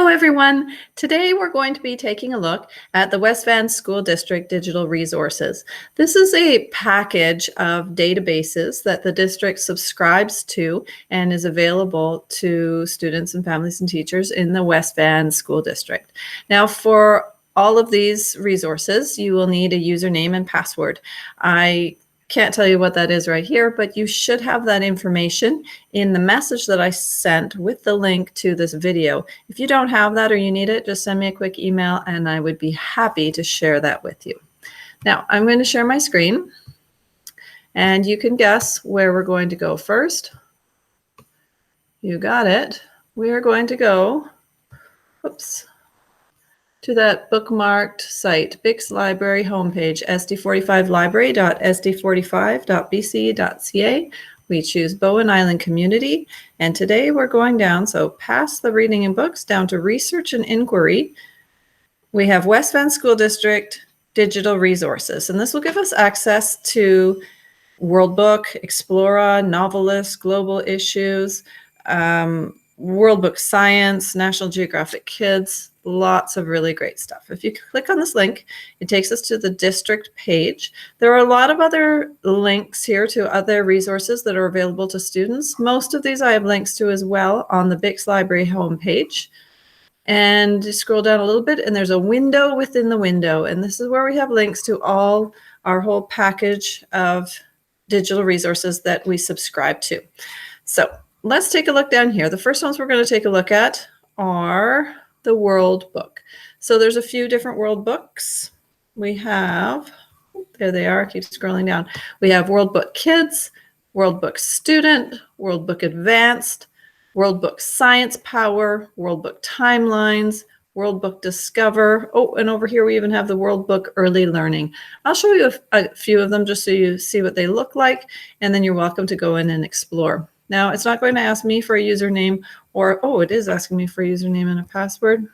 Hello, everyone. Today we're going to be taking a look at the West Van School District Digital Resources. This is a package of databases that the district subscribes to and is available to students and families and teachers in the West Van School District. Now, for all of these resources, you will need a username and password. I can't tell you what that is right here, but you should have that information in the message that I sent with the link to this video. If you don't have that or you need it, just send me a quick email and I would be happy to share that with you. Now, I'm going to share my screen and you can guess where we're going to go first. You got it. We are going to go, to that bookmarked site, BIC's library homepage, sd45library.sd45.bc.ca. We choose Bowen Island Community, and today we're going down, so past the reading and books, down to research and inquiry. We have West Van School District Digital Resources, and this will give us access to World Book, Explora, NoveList, Global Issues, World Book Science, National Geographic Kids, lots of really great stuff. If you click on this link, it takes us to the district page. There are a lot of other links here to other resources that are available to students. Most of these I have links to as well on the BIC's library homepage. And you scroll down a little bit and there's a window within the window. And this is where we have links to all our whole package of digital resources that we subscribe to. So let's take a look down here. The first ones we're going to take a look at are the World Book. So there's a few different World Books. We have, there they are, keep scrolling down. We have World Book Kids, World Book Student, World Book Advanced, World Book Science Power, World Book Timelines, World Book Discover. Oh, and over here we even have the World Book Early Learning. I'll show you a few of them just so you see what they look like, and then you're welcome to go in and explore. Now, it's not going to ask me for a username or, oh, it is asking me for a username and a password.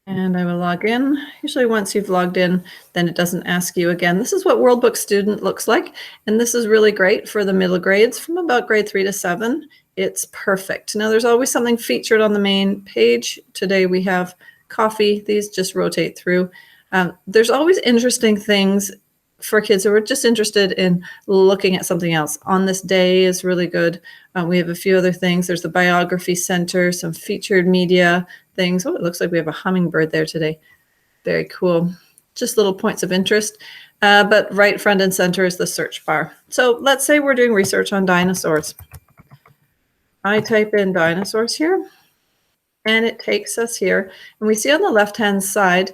And I will log in. Usually once you've logged in, then it doesn't ask you again. This is what World Book Student looks like. And this is really great for the middle grades from about grade 3 to 7. It's perfect. Now there's always something featured on the main page. Today we have coffee. These just rotate through. There's always interesting things for kids who are just interested in looking at something else. On This Day is really good. We have a few other things. There's the Biography Center, some featured media things. Oh, it looks like we have a hummingbird there today. Very cool. Just little points of interest. But right front and center is the search bar. So let's say we're doing research on dinosaurs. I type in dinosaurs here, and it takes us here. And we see on the left-hand side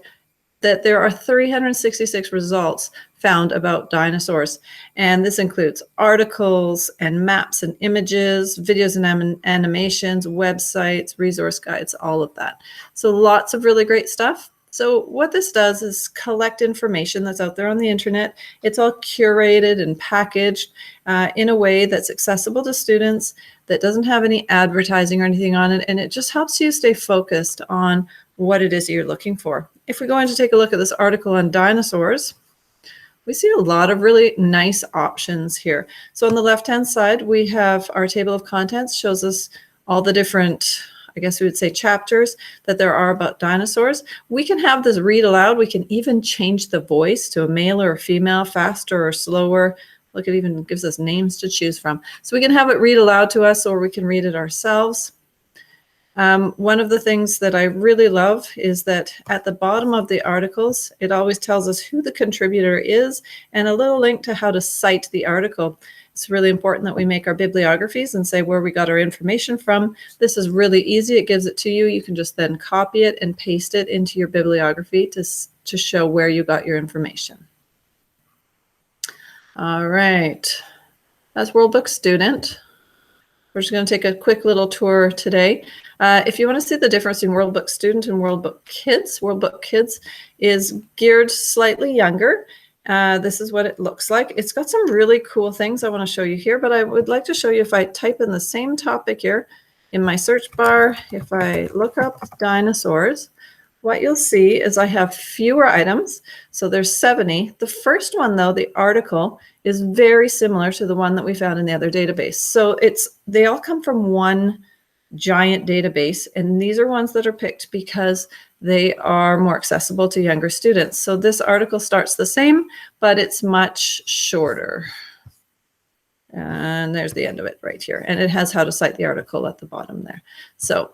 that there are 366 results found about dinosaurs. And this includes articles and maps and images, videos and animations, websites, resource guides, all of that. So lots of really great stuff. So what this does is collect information that's out there on the internet. It's all curated and packaged in a way that's accessible to students, that doesn't have any advertising or anything on it, and it just helps you stay focused on what it is you're looking for. If we go in to take a look at this article on dinosaurs, we see a lot of really nice options here. So on the left-hand side, we have our table of contents, shows us all the different, I guess we would say, chapters that there are about dinosaurs. We can have this read aloud. We can even change the voice to a male or a female, faster or slower. Look, it even gives us names to choose from. So we can have it read aloud to us, or we can read it ourselves. One of the things that I really love is that at the bottom of the articles, it always tells us who the contributor is and a little link to how to cite the article. It's really important that we make our bibliographies and say where we got our information from. This is really easy. It gives it to you. You can just then copy it and paste it into your bibliography to show where you got your information. All right, that's World Book Student. We're just going to take a quick little tour today. If you want to see the difference in World Book Student and World Book Kids, World Book Kids is geared slightly younger. This is what it looks like. It's got some really cool things I want to show you here, but I would like to show you if I type in the same topic here in my search bar, if I look up dinosaurs, what you'll see is I have fewer items. So there's 70. The first one, though, the article, is very similar to the one that we found in the other database. So they all come from one giant database, and these are ones that are picked because they are more accessible to younger students. So this article starts the same, but it's much shorter. And there's the end of it right here. And it has how to cite the article at the bottom there. So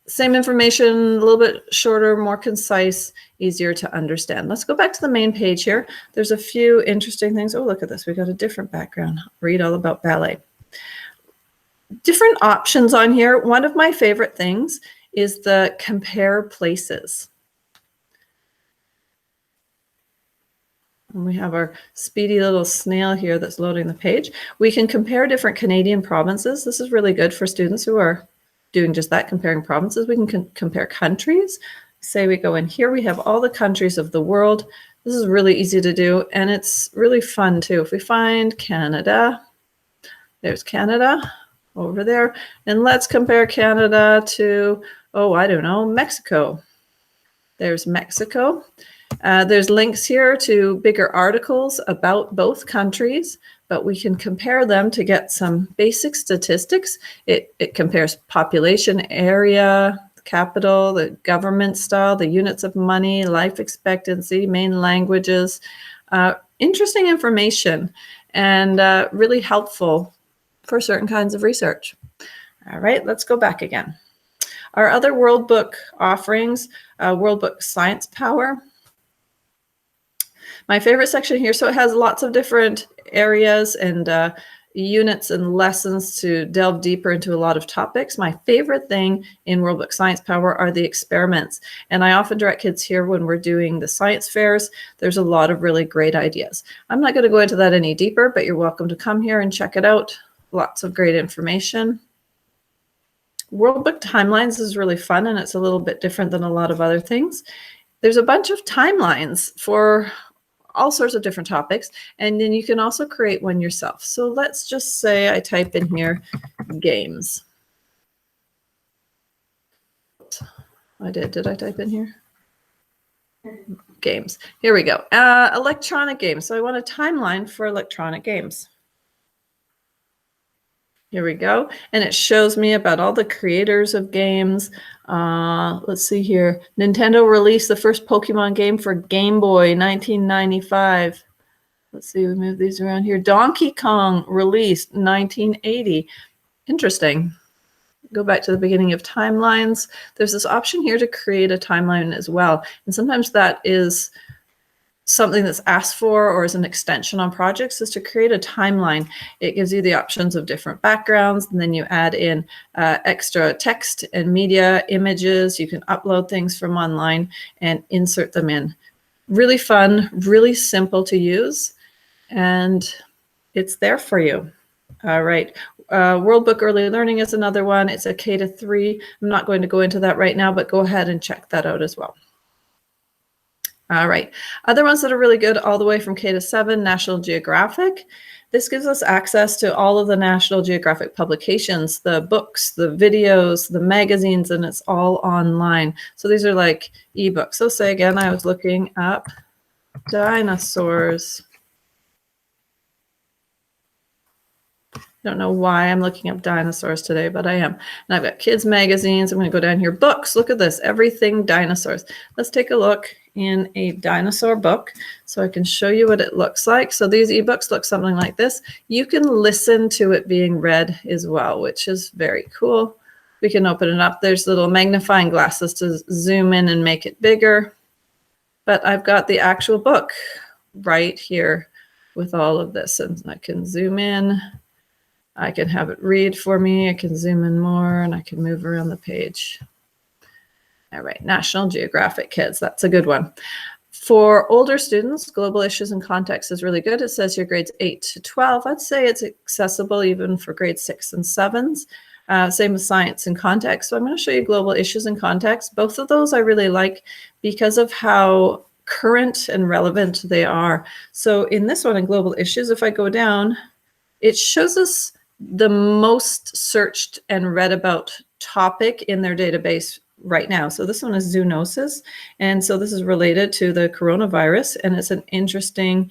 same information, a little bit shorter, more concise, easier to understand. Let's go back to the main page here. There's a few interesting things. Oh, look at this. We got a different background. Read all about ballet. Different options on here. One of my favorite things is the compare places. And we have our speedy little snail here that's loading the page. We can compare different Canadian provinces. This is really good for students who are doing just that, comparing provinces. We can compare countries. Say we go in here, we have all the countries of the world. This is really easy to do, and it's really fun too. If we find Canada, there's Canada over there, and let's compare Canada to, oh, I don't know, Mexico. There's Mexico. There's links here to bigger articles about both countries, but we can compare them to get some basic statistics. It compares population, area, capital, the government style, the units of money, life expectancy, main languages. Interesting information and really helpful for certain kinds of research. All right, let's go back again. Our other World Book offerings, World Book Science Power. My favorite section here, so it has lots of different areas and units and lessons to delve deeper into a lot of topics. My favorite thing in World Book Science Power are the experiments. And I often direct kids here when we're doing the science fairs. There's a lot of really great ideas. I'm not going to go into that any deeper, but you're welcome to come here and check it out. Lots of great information. World Book Timelines is really fun, and it's a little bit different than a lot of other things. There's a bunch of timelines for all sorts of different topics, and then you can also create one yourself. So let's just say I type in here games. I did I type in here? Games. Here we go. Electronic games. So I want a timeline for electronic games. Here we go. And it shows me about all the creators of games. Let's see here. Nintendo released the first Pokemon game for Game Boy, 1995. Let's see, we move these around here. Donkey Kong released 1980. Interesting. Go back to the beginning of timelines. There's this option here to create a timeline as well. And sometimes that is something that's asked for or as an extension on projects, is to create a timeline. It gives you the options of different backgrounds, and then you add in extra text and media images. You can upload things from online and insert them in. Really fun, really simple to use, and it's there for you. All right. World Book Early Learning is another one. It's a K to 3. I'm not going to go into that right now, but go ahead and check that out as well. All right. Other ones that are really good all the way from K to 7, National Geographic. This gives us access to all of the National Geographic publications, the books, the videos, the magazines, and it's all online. So these are like ebooks. So say again, I was looking up dinosaurs. Don't know why I'm looking up dinosaurs today, but I am. And I've got kids magazines. I'm going to go down here. Books. Look at this. Everything dinosaurs. Let's take a look in a dinosaur book so I can show you what it looks like. So these ebooks look something like this. You can listen to it being read as well, which is very cool. We can open it up. There's little magnifying glasses to zoom in and make it bigger. But I've got the actual book right here with all of this. And I can zoom in. I can have it read for me. I can zoom in more, and I can move around the page. All right, National Geographic kids, that's a good one. For older students, Global Issues and Context is really good. It says here grades 8 to 12. I'd say it's accessible even for grades 6 and 7s. Same with Science and Context. So I'm going to show you Global Issues and Context. Both of those I really like because of how current and relevant they are. So in this one, in Global Issues, if I go down, it shows us the most searched and read about topic in their database right now. So this one is zoonosis. And so this is related to the coronavirus. And it's an interesting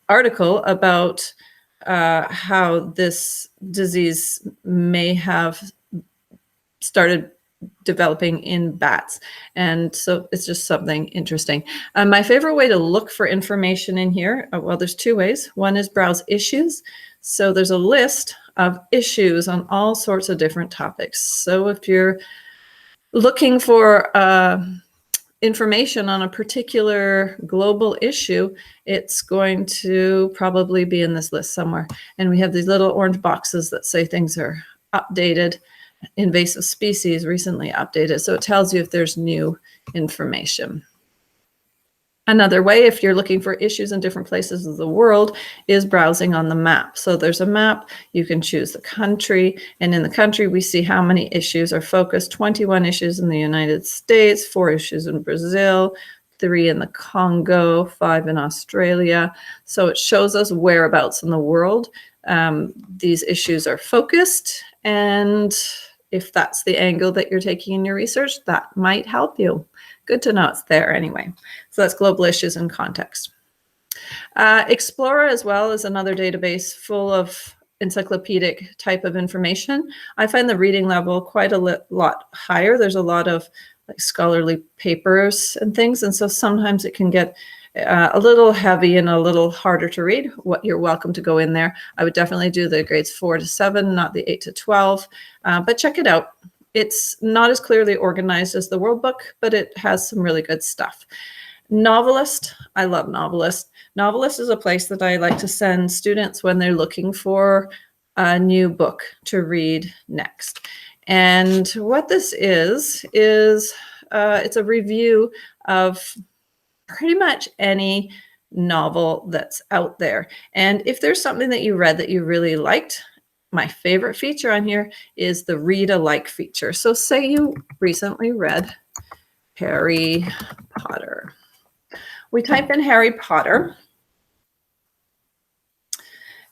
article about how this disease may have started developing in bats. And so it's just something interesting. My favorite way to look for information in here, well, there's two ways. One is browse issues. So there's a list of issues on all sorts of different topics. So if you're looking for information on a particular global issue, it's going to probably be in this list somewhere. And we have these little orange boxes that say things are updated. Invasive species recently updated. So it tells you if there's new information. Another way, if you're looking for issues in different places of the world, is browsing on the map. So there's a map, you can choose the country, and in the country we see how many issues are focused. 21 issues in the United States, 4 issues in Brazil, 3 in the Congo, 5 in Australia. So it shows us whereabouts in the world these issues are focused, and if that's the angle that you're taking in your research, that might help you. Good to know it's there anyway. So that's global issues in context. Explora as well is another database full of encyclopedic type of information. I find the reading level quite a lot higher. There's a lot of like scholarly papers and things, and so sometimes it can get a little heavy and a little harder to read. What you're welcome to go in there. I would definitely do the grades 4 to 7, not the 8 to 12, but check it out. It's not as clearly organized as the World Book, but it has some really good stuff. NoveList, I love NoveList. NoveList is a place that I like to send students when they're looking for a new book to read next. And what this is it's a review of pretty much any novel that's out there. And if there's something that you read that you really liked, my favorite feature on here is the read alike feature. So say you recently read Harry Potter. We type in Harry Potter,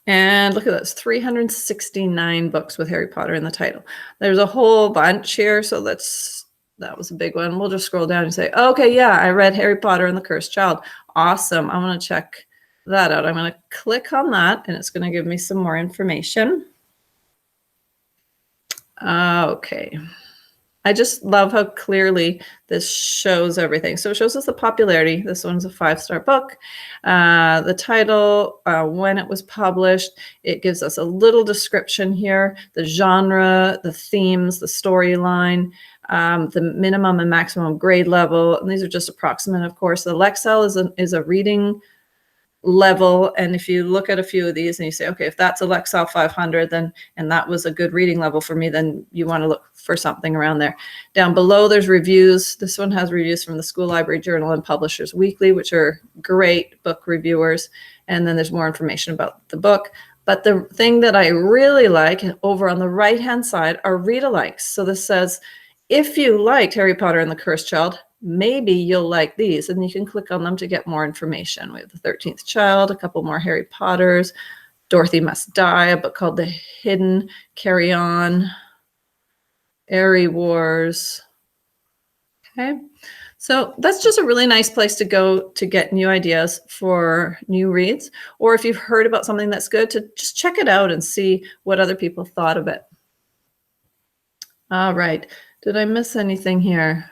and look at this, 369 books with Harry Potter in the title. There's a whole bunch here, so that was a big one. We'll just scroll down and say, okay, yeah, I read Harry Potter and the Cursed Child. Awesome. I'm going to check that out. I'm going to click on that, and it's going to give me some more information. Okay. I just love how clearly this shows everything. So it shows us the popularity. This one's a 5-star book. The title, when it was published, it gives us a little description here, the genre, the themes, the storyline, the minimum and maximum grade level. And these are just approximate, of course. The Lexile is a reading level, and if you look at a few of these and you say, okay, if that's a Lexile 500, then and that was a good reading level for me, then you want to look for something around there. Down below there's reviews. This one has reviews from the School Library Journal and Publishers Weekly, which are great book reviewers, and then there's more information about the book. But the thing that I really like over on the right hand side are read alikes. So this says, if you liked Harry Potter and the Cursed Child, maybe you'll like these, and you can click on them to get more information. We have the 13th Child, a couple more Harry Potters, Dorothy Must Die, a book called The Hidden, Carry On, Airy Wars. Okay, so that's just a really nice place to go to get new ideas for new reads, or if you've heard about something that's good, to just check it out and see what other people thought of it. All right, did I miss anything here?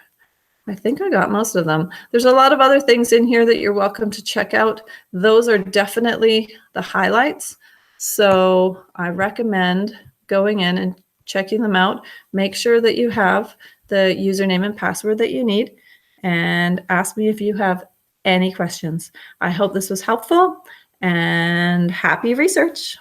I think I got most of them. There's a lot of other things in here that you're welcome to check out. Those are definitely the highlights. So I recommend going in and checking them out. Make sure that you have the username and password that you need, and ask me if you have any questions. I hope this was helpful, and happy research.